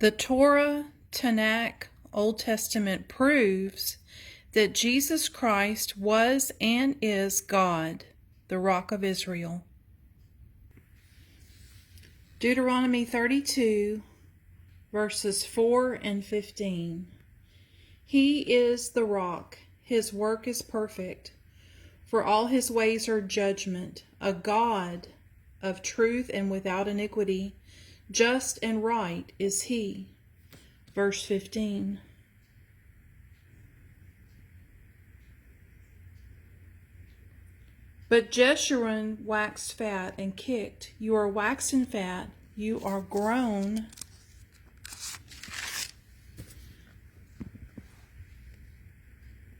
The Torah, Tanakh, Old Testament proves that Jesus Christ was and is God, the Rock of Israel. Deuteronomy 32, verses 4 and 15. He is the rock, his work is perfect, for all his ways are judgment, a God of truth and without iniquity, just and right is he. Verse 15. But Jeshurun waxed fat and kicked. You are waxen fat, you are grown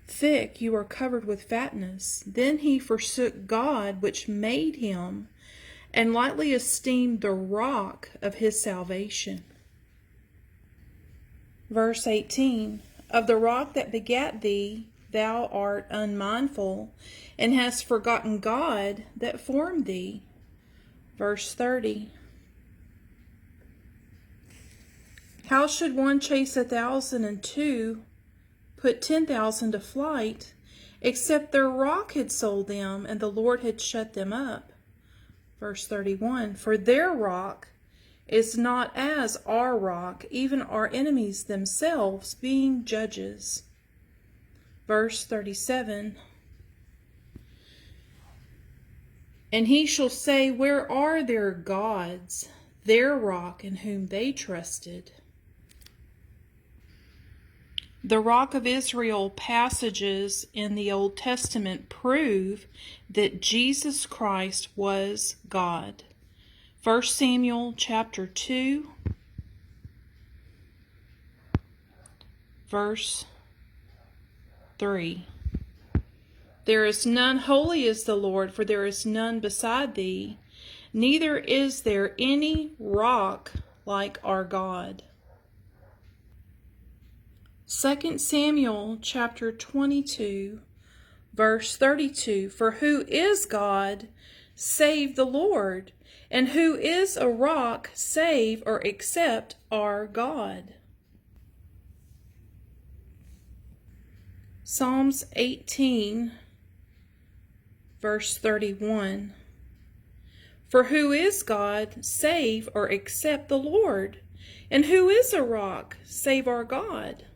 thick, you are covered with fatness. Then he forsook God which made him, and lightly esteemed the rock of his salvation. Verse 18. Of the rock that begat thee, thou art unmindful, and hast forgotten God that formed thee. Verse 30. How should one chase 1,000 and two put 10,000 to flight, except their rock had sold them, and the Lord had shut them up? Verse 31. For their rock is not as our rock, even our enemies themselves being judges. Verse 37. And he shall say, where are their gods, their rock in whom they trusted? The Rock of Israel passages in the Old Testament prove that Jesus Christ was God. 1 Samuel chapter 2, verse 3. There is none holy as the Lord, for there is none beside thee, neither is there any rock like our God. 2 Samuel chapter 22, verse 32. For who is God save the Lord? And who is a rock save or except our God? Psalms 18, verse 31. For who is God save or except the Lord? And who is a rock save our God?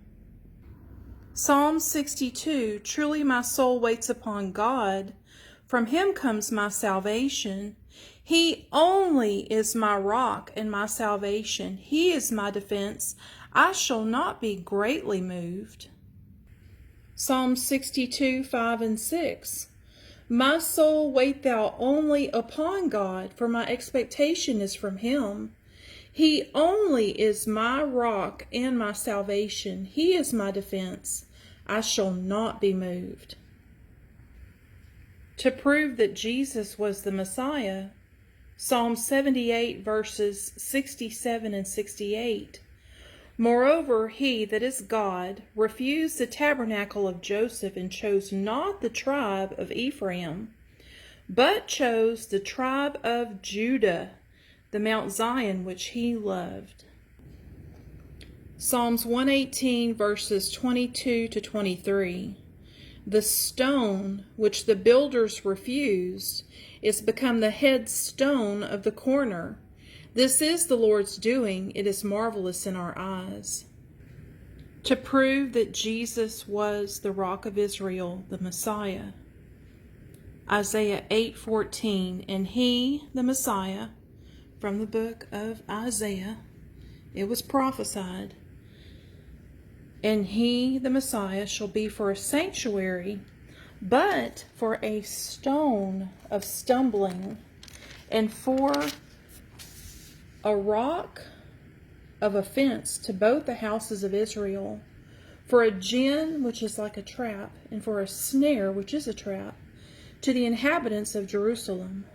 Psalm 62. Truly my soul waits upon God. From him comes my salvation. He only is my rock and my salvation. He is my defense. I shall not be greatly moved. Psalm 62, 5 and 6. My soul, wait thou only upon God, for my expectation is from him. He only is my rock and my salvation. He is my defense. I shall not be moved. To prove that Jesus was the Messiah, Psalm 78, verses 67 and 68. Moreover, he that is God refused the tabernacle of Joseph, and chose not the tribe of Ephraim, but chose the tribe of Judah, the Mount Zion which he loved. Psalms 118, verses 22 to 23. The stone which the builders refused is become the headstone of the corner. This is the Lord's doing. It is marvelous in our eyes. To prove that Jesus was the Rock of Israel, the Messiah, Isaiah 8:14. And he, the Messiah, from the book of Isaiah, it was prophesied, and he, the Messiah, shall be for a sanctuary, but for a stone of stumbling, and for a rock of offense to both the houses of Israel, for a gin, which is like a trap, and for a snare, which is a trap, to the inhabitants of Jerusalem.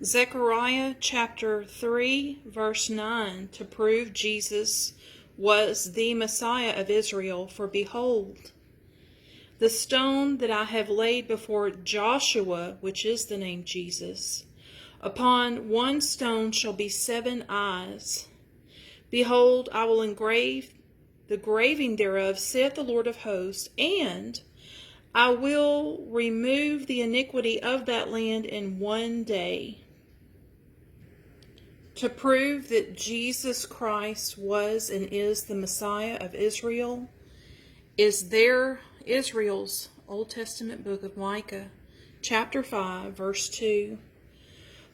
Zechariah chapter 3, verse 9, to prove Jesus was the Messiah of Israel. For behold, the stone that I have laid before Joshua, which is the name Jesus, upon one stone shall be 7 eyes. Behold, I will engrave the graving thereof, saith the Lord of hosts, and I will remove the iniquity of that land in one day. To prove that Jesus Christ was and is the Messiah of Israel is there Israel's Old Testament book of Micah, chapter 5, verse 2.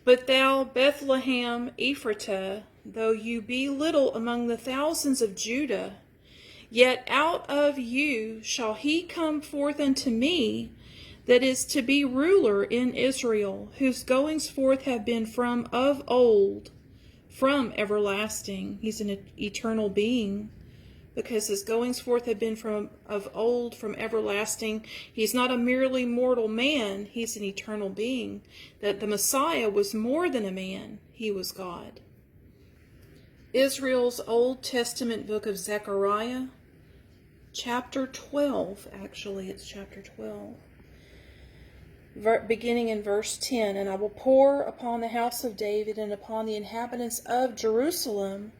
But thou, Bethlehem Ephratah, though you be little among the thousands of Judah, yet out of you shall he come forth unto me, that is to be ruler in Israel, whose goings forth have been from of old, from everlasting. He's an eternal being, because his goings forth have been from of old, from everlasting. He's not a merely mortal man, he's an eternal being. That the Messiah was more than a man, he was God. Israel's Old Testament book of Zechariah, chapter 12, actually it's chapter 12. Beginning in verse 10, and I will pour upon the house of David and upon the inhabitants of Jerusalem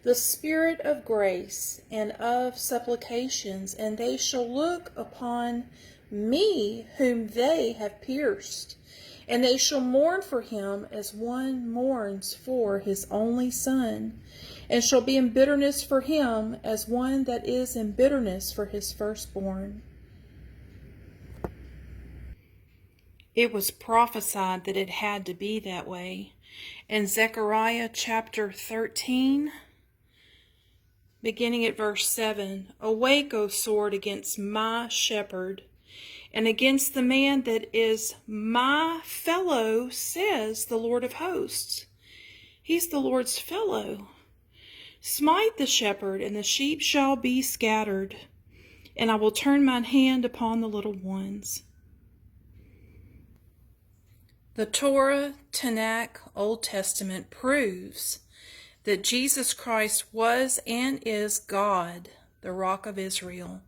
the spirit of grace and of supplications, and they shall look upon me whom they have pierced, and they shall mourn for him as one mourns for his only son, and shall be in bitterness for him as one that is in bitterness for his firstborn. It was prophesied that it had to be that way. In Zechariah chapter 13, beginning at verse 7, awake, O sword, against my shepherd, and against the man that is my fellow, says the Lord of hosts. He's the Lord's fellow. Smite the shepherd, and the sheep shall be scattered, and I will turn mine hand upon the little ones. The Torah, Tanakh, Old Testament proves that Jesus Christ was and is God, the Rock of Israel.